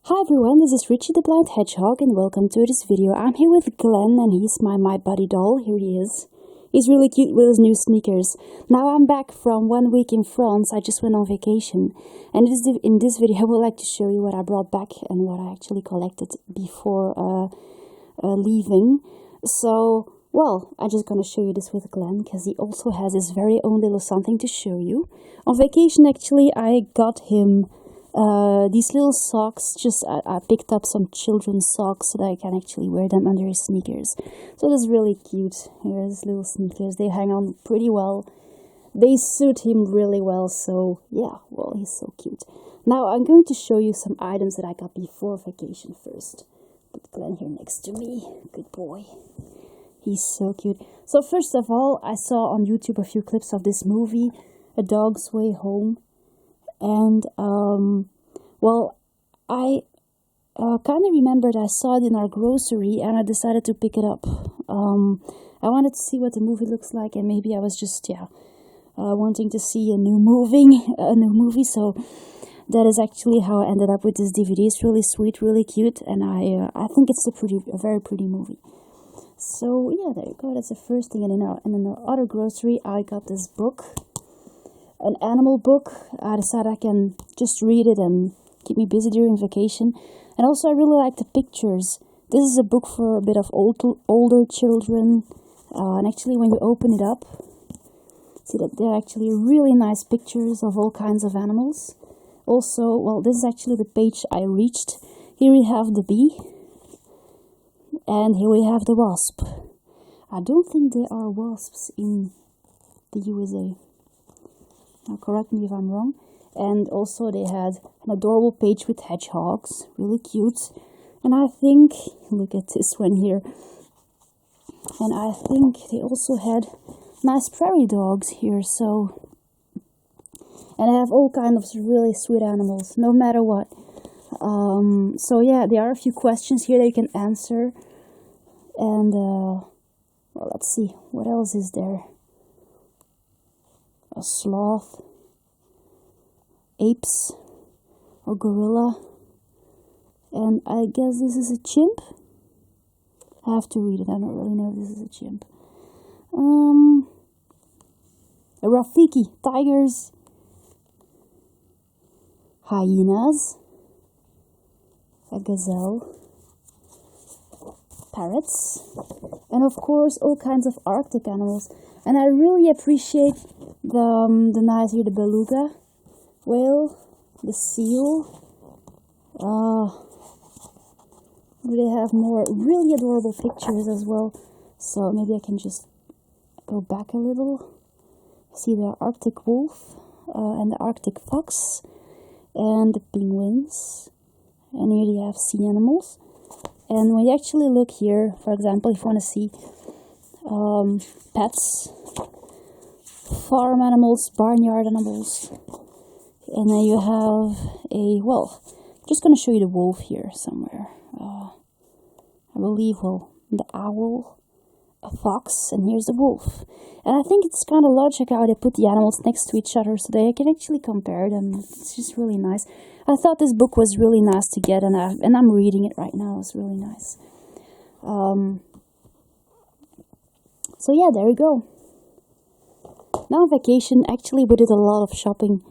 Hi everyone, this is Richie the Blind Hedgehog and welcome to this video. I'm here with Glen and he's my buddy doll. Here he is. He's really cute with his new sneakers. Now I'm back from 1 week in France. I just went on vacation. And in this video I would like to show you what I brought back and what I actually collected before leaving. So, well, I'm just gonna show you this with Glen because he also has his very own little something to show you. On vacation actually I got him these little socks. I picked up some children's socks so that I can actually wear them under his sneakers. So that's really cute. Here's little sneakers. They hang on pretty well. They suit him really well. So yeah, well, he's so cute. Now I'm going to show you some items that I got before vacation first. Put Glen here next to me. Good boy. He's so cute. So first of all, I saw on YouTube a few clips of this movie, A Dog's Way Home. And, well, I kind of remembered I saw it in our grocery and I decided to pick it up. I wanted to see what the movie looks like and maybe I was just, wanting to see a new movie. So that is actually how I ended up with this DVD. It's really sweet, really cute, and I think it's a very pretty movie. So, yeah, there you go. That's the first thing. And in the other grocery, I got this book. An animal book. I decided I can just read it and keep me busy during vacation. And also I really like the pictures. This is a book for a bit of older children. And actually when you open it up, see that there are actually really nice pictures of all kinds of animals. Also, well, this is actually the page I reached. Here we have the bee. And here we have the wasp. I don't think there are wasps in the USA. Now, correct me if I'm wrong. And also they had an adorable page with hedgehogs. Really cute. And I think, look at this one here. And I think they also had nice prairie dogs here. So, and I have all kinds of really sweet animals, no matter what. So yeah, there are a few questions here that you can answer. And, well, let's see. What else is there? A sloth, apes, or gorilla, and I guess this is a chimp. I have to read it. I don't really know if this is a chimp. A Rafiki, tigers, hyenas, a gazelle, parrots, and of course all kinds of Arctic animals. And I really appreciate the nice here, the beluga whale, the seal. They have more really adorable pictures as well. So maybe I can just go back a little. See the Arctic wolf and the Arctic fox and the penguins. And here you have sea animals. And when you actually look here, for example, if you want to see pets, farm animals, barnyard animals, and then you have I'm just going to show you the wolf here somewhere. I believe, the owl, a fox, and here's the wolf. And I think it's kind of logical how they put the animals next to each other so they can actually compare them. It's just really nice. I thought this book was really nice to get, and I'm reading it right now. It's really nice. So yeah, there we go. Now on vacation, actually we did a lot of shopping.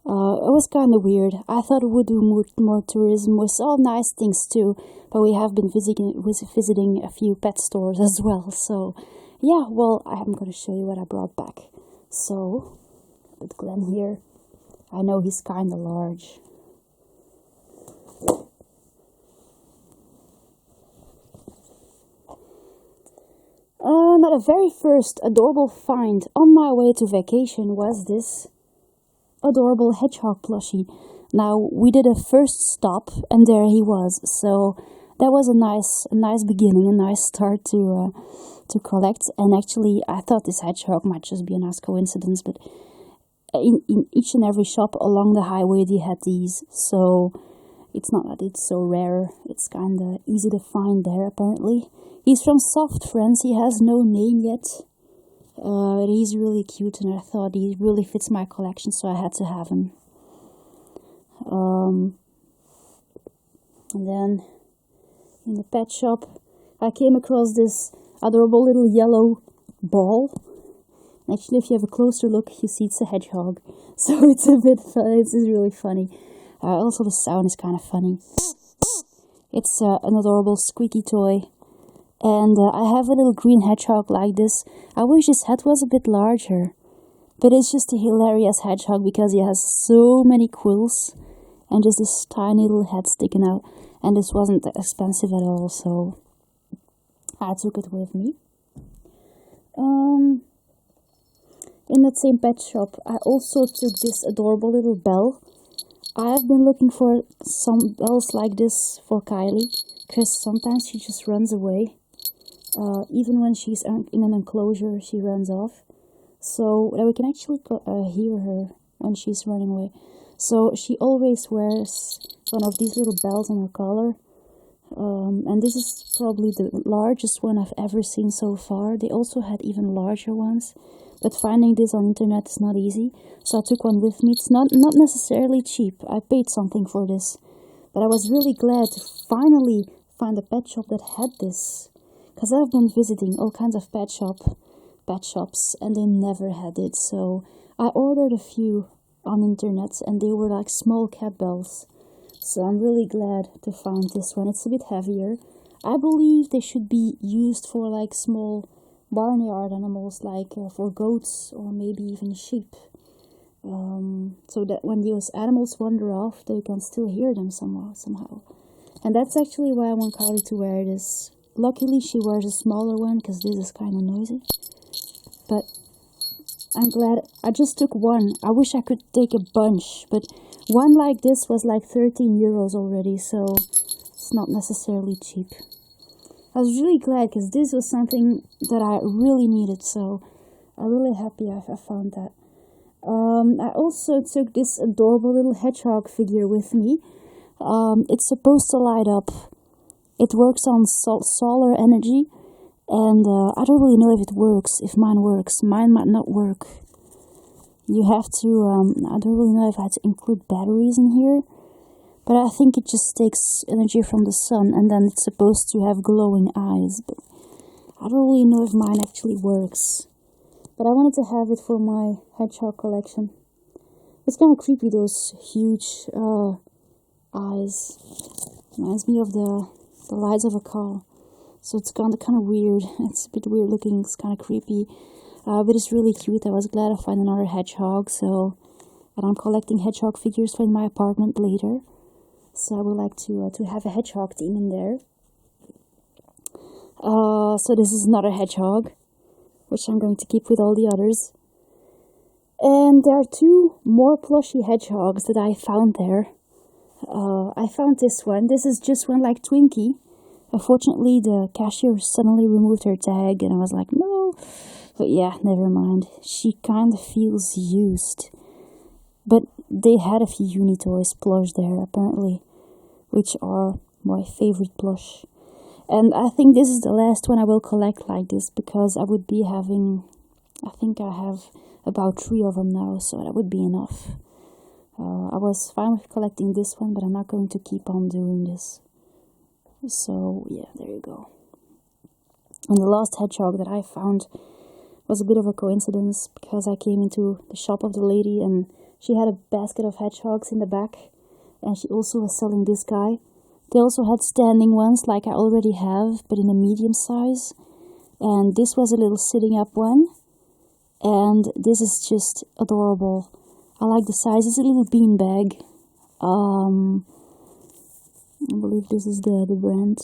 It was kind of weird. I thought we would do more tourism with all nice things too, but we have been visiting a few pet stores as well. So yeah, well, I'm going to show you what I brought back. So, with Glen here, I know he's kind of large. Now the very first adorable find on my way to vacation was this adorable hedgehog plushie. Now we did a first stop and there he was. So that was a nice beginning, a nice start to collect. And actually I thought this hedgehog might just be a nice coincidence, but in each and every shop along the highway they had these. So it's not that it's so rare. It's kind of easy to find there apparently. He's from Soft France. He has no name yet. He's really cute and I thought he really fits my collection, so I had to have him. And then in the pet shop, I came across this adorable little yellow ball. Actually, if you have a closer look, you see it's a hedgehog. So it's a bit funny. It's really funny. Also, the sound is kind of funny. It's an adorable squeaky toy. And I have a little green hedgehog like this. I wish his head was a bit larger. But it's just a hilarious hedgehog because he has so many quills. And just this tiny little head sticking out. And this wasn't that expensive at all, so I took it with me. In that same pet shop, I also took this adorable little bell. I have been looking for some bells like this for Kylie, because sometimes she just runs away. Even when she's in an enclosure, she runs off. So that we can actually hear her when she's running away. So she always wears one of these little bells on her collar. And this is probably the largest one I've ever seen so far. They also had even larger ones. But finding this on internet is not easy. So I took one with me. It's not necessarily cheap. I paid something for this. But I was really glad to finally find a pet shop that had this. Because I've been visiting all kinds of pet shops, and they never had it. So I ordered a few on internet, and they were like small cat bells. So I'm really glad to find this one. It's a bit heavier. I believe they should be used for like small barnyard animals, like for goats or maybe even sheep. So that when those animals wander off, they can still hear them somehow. And that's actually why I want Kylie to wear this. Luckily, she wears a smaller one because this is kind of noisy. But I'm glad I just took one. I wish I could take a bunch, but one like this was like 13 euros already, so it's not necessarily cheap. I was really glad because this was something that I really needed, so I'm really happy I found that. I also took this adorable little hedgehog figure with me. It's supposed to light up. It works on solar energy, and I don't really know if it works, if mine works. Mine might not work. You have to, I don't really know if I had to include batteries in here, but I think it just takes energy from the sun, and then it's supposed to have glowing eyes, but I don't really know if mine actually works. But I wanted to have it for my hedgehog collection. It's kind of creepy, those huge eyes. Reminds me of the lights of a car. So it's kind of weird. It's a bit weird looking. It's kind of creepy. But it's really cute. I was glad I found another hedgehog. And I'm collecting hedgehog figures for in my apartment later. So I would like to have a hedgehog team in there. So this is another hedgehog, which I'm going to keep with all the others. And there are two more plushy hedgehogs that I found there. I found this one. This is just one like Twinkie. Unfortunately, the cashier suddenly removed her tag, and I was like, no. But yeah, never mind. She kind of feels used. But they had a few Unitoys plush there, apparently, which are my favorite plush. And I think this is the last one I will collect like this, because I would be having, I think I have about 3 of them now, so that would be enough. I was fine with collecting this one, but I'm not going to keep on doing this. So yeah, there you go. And the last hedgehog that I found was a bit of a coincidence, because I came into the shop of the lady and she had a basket of hedgehogs in the back, and she also was selling this guy. They also had standing ones like I already have, but in a medium size. And this was a little sitting up one, and this is just adorable. I like the size. It's a little bean bag. I believe this is the brand.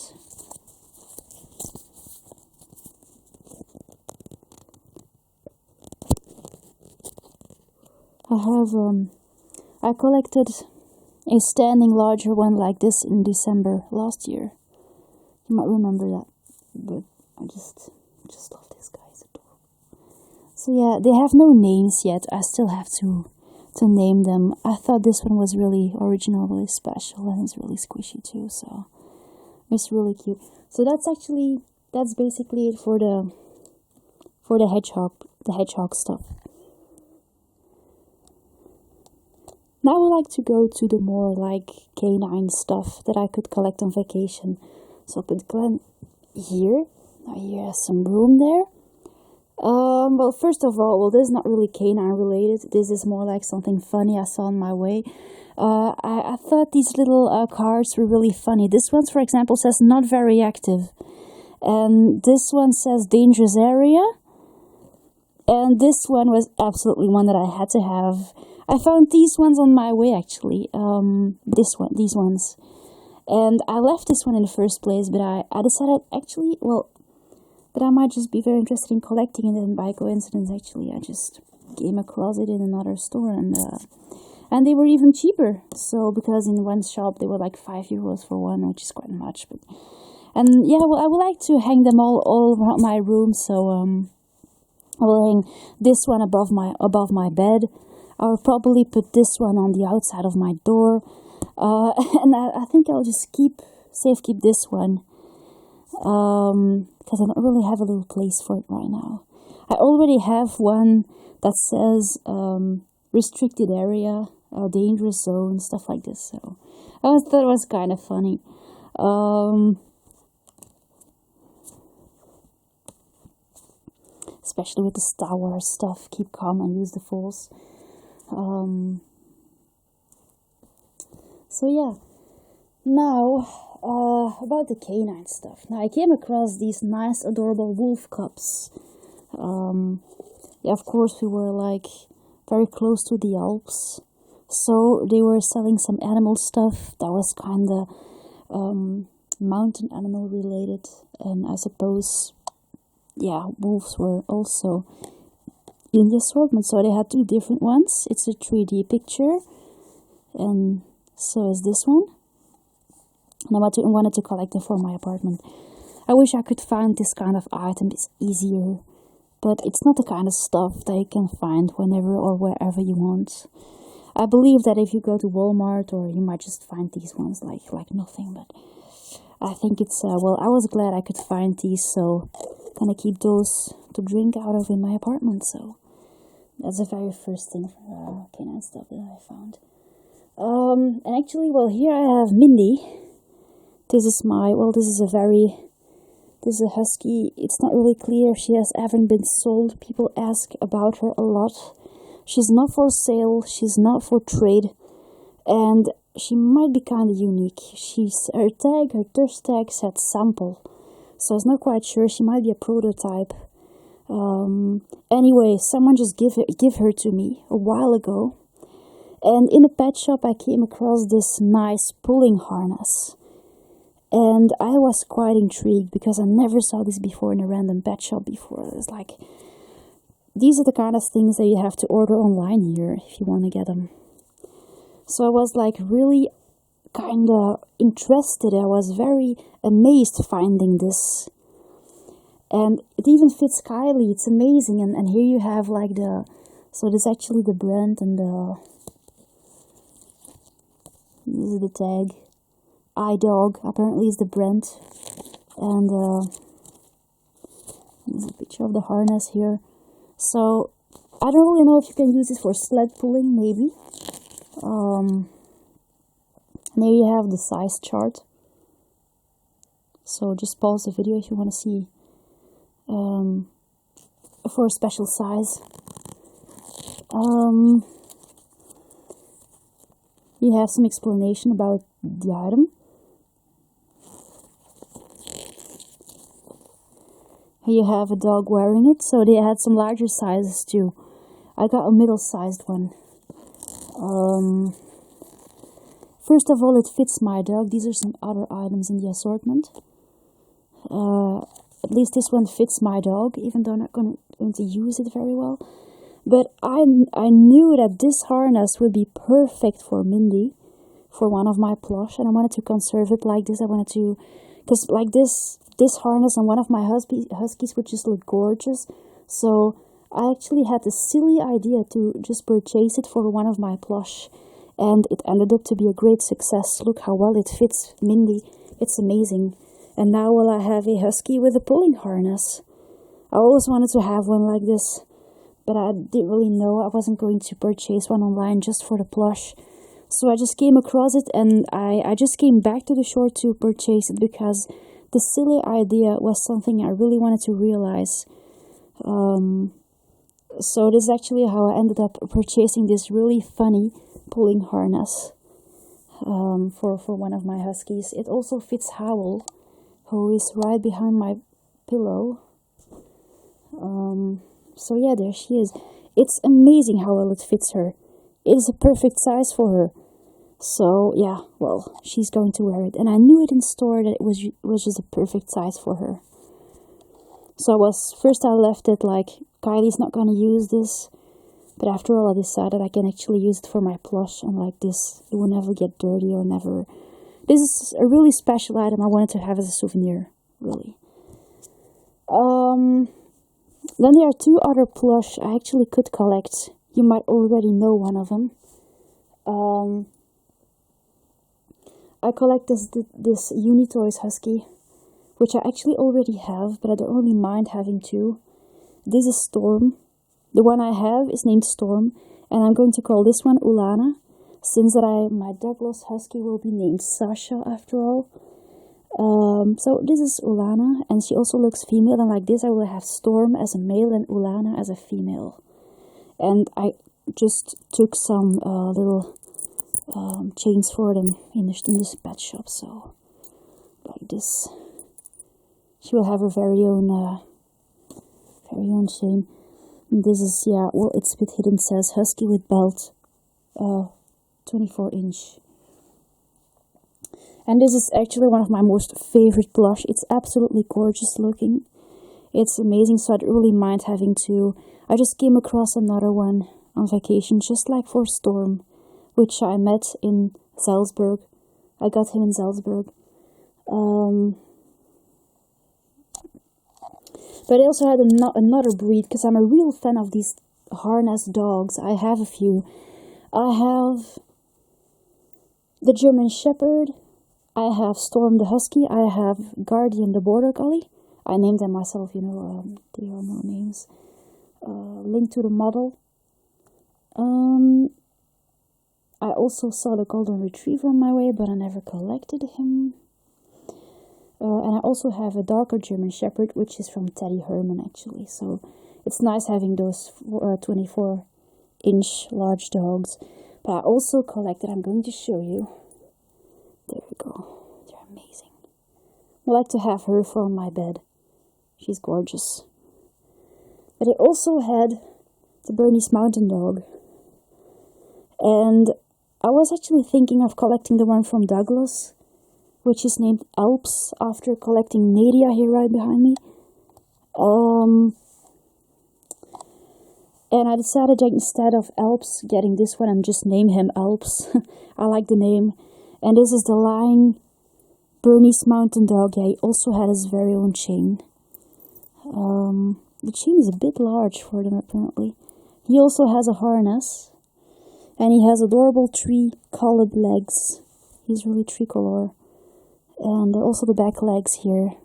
I collected a standing larger one like this in December last year. You might remember that, but I just love this guy. It's adorable. So yeah, they have no names yet. I still have to name them. I thought this one was really original, really special, and it's really squishy too, so it's really cute. So that's basically it for the hedgehog stuff. Now I would like to go to the more like canine stuff that I could collect on vacation. So I'll put Glen here. Now he has some room there. Well, first of all, well, this is not really canine related. This is more like something funny I saw on my way. I thought these little cards were really funny. This one, for example, says not very active. And this one says dangerous area. And this one was absolutely one that I had to have. I found these ones on my way, actually. These ones. And I left this one in the first place, but I decided, actually, well, that I might just be very interested in collecting it, and by coincidence, actually, I just came across it in another store, and they were even cheaper. So, because in one shop, they were like €5 for one, which is quite much. But, and yeah, well, I would like to hang them all around my room, so, I will hang this one above my bed. I'll probably put this one on the outside of my door. And I think I'll just keep this one. Because I don't really have a little place for it right now. I already have one that says, restricted area, dangerous zone, stuff like this. So I thought it was kind of funny. Especially with the Star Wars stuff. Keep calm and use the Force. So yeah, now about the canine stuff. Now I came across these nice, adorable wolf cubs. Yeah, of course we were like very close to the Alps, so they were selling some animal stuff that was kind of mountain animal related, and I suppose, yeah, wolves were also in the assortment. So they had two different ones. It's a 3D picture, and so is this one. And I wanted to collect it for my apartment. I wish I could find this kind of item. It's easier, but it's not the kind of stuff that you can find whenever or wherever you want. I believe that if you go to Walmart, or you might just find these ones like nothing, but I think it's, well, I was glad I could find these, so I'm gonna keep those to drink out of in my apartment. So that's the very first thing for canine stuff that I found. And actually, well, here I have Mindy. This is a husky. It's not really clear if she has ever been sold. People ask about her a lot. She's not for sale, she's not for trade, and she might be kind of unique. Her thirst tag said sample, so I was not quite sure. She might be a prototype. Anyway, someone just give her to me a while ago, and in a pet shop I came across this nice pulling harness. And I was quite intrigued because I never saw this before in a random pet shop before. It was like, these are the kind of things that you have to order online here if you want to get them. So I was like really kind of interested. I was very amazed finding this. And it even fits Kylie. It's amazing. And here you have like so this is actually the brand, and this is the tag. iDog apparently is the brand, and there's a picture of the harness here. So I don't really know if you can use it for sled pulling, maybe. There you have the size chart. So just pause the video if you want to see for a special size. You have some explanation about the item. You have a dog wearing it, so they had some larger sizes too. I got a middle-sized one. First of all, it fits my dog. These are some other items in the assortment. At least this one fits my dog, even though I'm not going to use it very well. But I knew that this harness would be perfect for Mindy, for one of my plush, and I wanted to conserve it like this. I wanted to, because like this harness on one of my huskies would just look gorgeous. So I actually had the silly idea to just purchase it for one of my plush, and it ended up to be a great success. Look how well it fits Mindy. It's amazing. And now, well, I have a husky with a pulling harness. I always wanted to have one like this, but I didn't really know. I wasn't going to purchase one online just for the plush. So I just came across it, and I just came back to the shore to purchase it because the silly idea was something I really wanted to realize. So this is actually how I ended up purchasing this really funny pulling harness for one of my huskies. It also fits Howl, who is right behind my pillow. So yeah, there she is. It's amazing how well it fits her. It is a perfect size for her. So yeah, well, she's going to wear it. And I knew it in store that it was just a perfect size for her. So I left it like, Kylie's not going to use this. But after all, I decided I can actually use it for my plush. And like this, it will never get dirty or never... This is a really special item I wanted to have as a souvenir, really. Then there are two other plush I actually could collect. You might already know one of them. I collect this Unitoys Husky, which I actually already have, but I don't really mind having two. This is Storm. The one I have is named Storm, and I'm going to call this one Ulana, since my Douglas Husky will be named Sasha after all. So this is Ulana, and she also looks female, and like this I will have Storm as a male and Ulana as a female. And I just took some little chains for them in this pet shop, so like this. She will have her very own chain. And this is, yeah, well, it's a bit hidden, says Husky with belt, 24-inch. And this is actually one of my most favorite plush. It's absolutely gorgeous looking. It's amazing, so I don't really mind having two. I just came across another one on vacation, just like for Storm, which I met in Salzburg. I got him in Salzburg. But I also had another breed, because I'm a real fan of these harness dogs. I have a few. I have the German Shepherd. I have Storm the Husky. I have Guardian the Border Collie. I named them myself, you know, they are no names. Linked to the model. I also saw the Golden Retriever on my way, but I never collected him. And I also have a darker German Shepherd, which is from Teddy Herman, actually. So it's nice having those 24-inch large dogs. But I also collected, I'm going to show you. There we go. They're amazing. I like to have her for my bed. She's gorgeous. But I also had the Bernese Mountain Dog. And I was actually thinking of collecting the one from Douglas, which is named Alps, after collecting Nadia here right behind me. And I decided that instead of Alps getting this one and just name him Alps. I like the name. And this is the lying Bernese Mountain Dog. Yeah, he also had his very own chain. The chain is a bit large for them apparently. He also has a harness. And he has adorable tree-colored legs. He's really tricolor. And also the back legs here.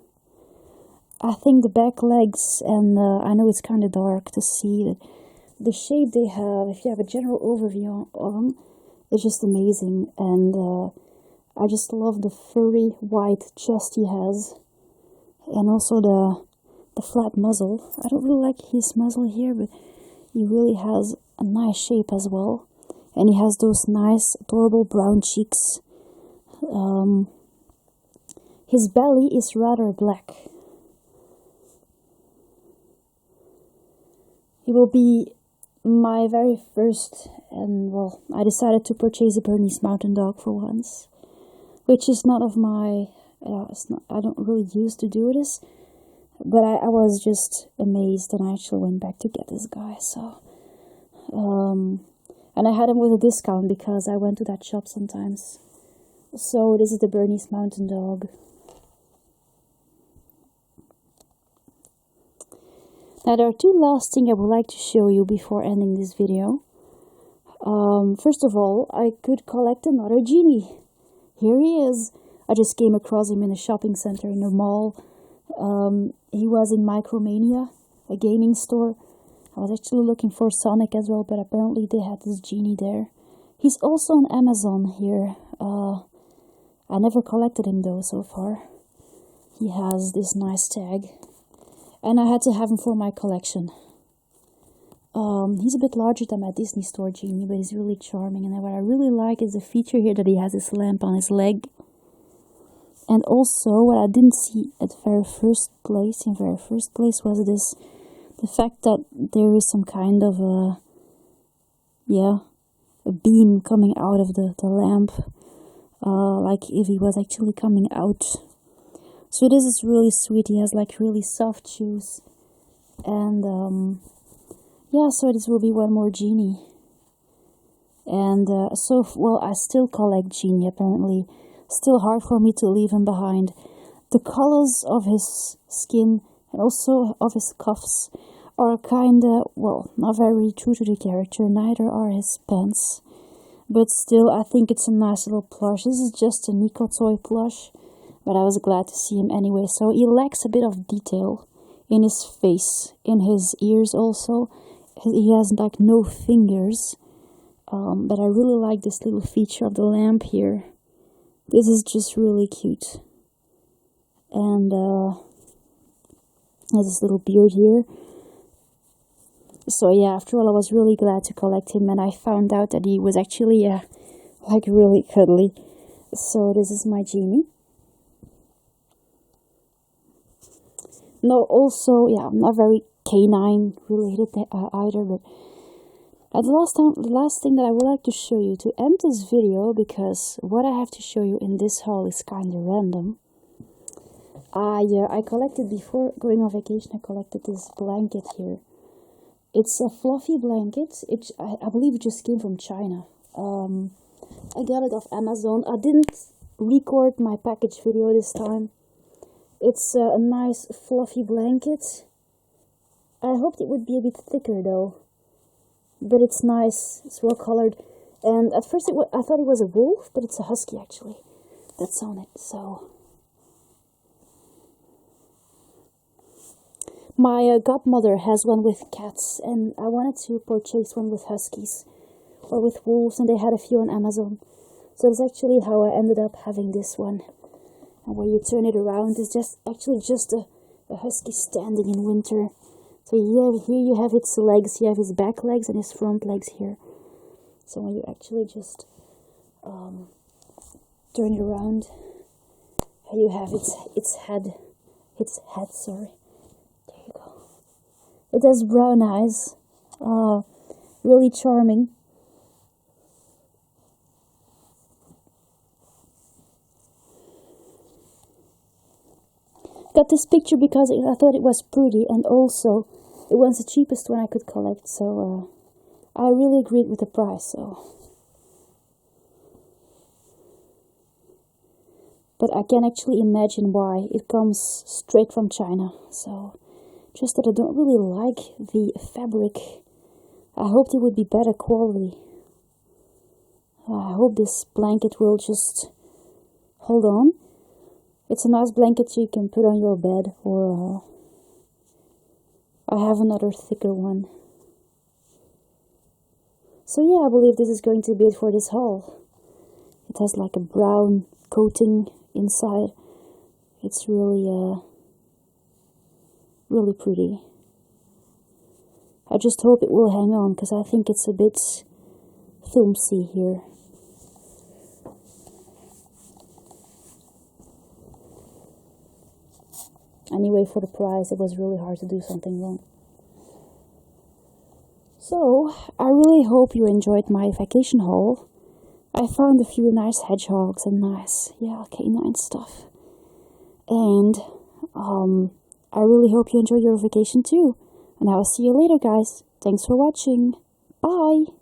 I think the back legs, and I know it's kind of dark to see that the shape they have, if you have a general overview of them, it's just amazing. And I just love the furry white chest he has. And also the flat muzzle. I don't really like his muzzle here, but he really has a nice shape as well. And he has those nice, adorable brown cheeks. His belly is rather black. He will be my very first, and well, I decided to purchase a Bernese Mountain Dog for once, which is not of my, I don't really used to do this, but I was just amazed, and I actually went back to get this guy, so, and I had him with a discount because I went to that shop sometimes. So this is the Bernese Mountain Dog. Now there are two last things I would like to show you before ending this video. First of all, I could collect another genie. Here he is. I just came across him in a shopping center in a mall. He was in Micromania, a gaming store. I was actually looking for Sonic as well, but apparently they had this genie there. He's also on Amazon here. I never collected him though so far. He has this nice tag, and I had to have him for my collection. He's a bit larger than my Disney Store genie, but he's really charming. And what I really like is the feature here that he has this lamp on his leg. And also, what I didn't see at very first place was the fact that there is some kind of a beam coming out of the lamp, like if he was actually coming out. So this is really sweet. He has like really soft shoes, and so this will be one more genie. And I still collect genie apparently. Still hard for me to leave him behind. The colors of his skin and also of his cuffs are kinda, not very true to the character, neither are his pants. But still, I think it's a nice little plush. This is just a Nico toy plush, but I was glad to see him anyway. So he lacks a bit of detail in his face, in his ears also. He has like no fingers, but I really like this little feature of the lamp here. This is just really cute. And has this little beard here. So yeah, after all, I was really glad to collect him, and I found out that he was actually like really cuddly. So this is my genie. No, also, I'm not very canine related either, but the last thing that I would like to show you to end this video, because what I have to show you in this haul is kind of random. I collected, before going on vacation, I collected this blanket here. It's a fluffy blanket. I believe it just came from China. I got it off Amazon. I didn't record my package video this time. It's a nice fluffy blanket. I hoped it would be a bit thicker though. But it's nice, it's well colored, and at first I thought it was a wolf, but it's a husky actually that's on it. So my godmother has one with cats, and I wanted to purchase one with huskies or with wolves, and they had a few on Amazon. So that's actually how I ended up having this one. And when you turn it around, it's just a husky standing in winter. So here you have its legs, you have his back legs and his front legs here. So when you actually just turn it around, you have its head, sorry. There you go. It has brown eyes, really charming. Got this picture because I thought it was pretty, and also it was the cheapest one I could collect, so I really agreed with the price. But I can actually imagine why. It comes straight from China, so just that I don't really like the fabric. I hoped it would be better quality. I hope this blanket will just hold on. It's a nice blanket you can put on your bed, or I have another thicker one. So yeah, I believe this is going to be it for this haul. It has like a brown coating inside. It's really, really pretty. I just hope it will hang on, because I think it's a bit filmy here. Anyway, for the price, it was really hard to do something wrong. So, I really hope you enjoyed my vacation haul. I found a few nice hedgehogs and nice, canine stuff. And, I really hope you enjoy your vacation too. And I will see you later, guys. Thanks for watching. Bye!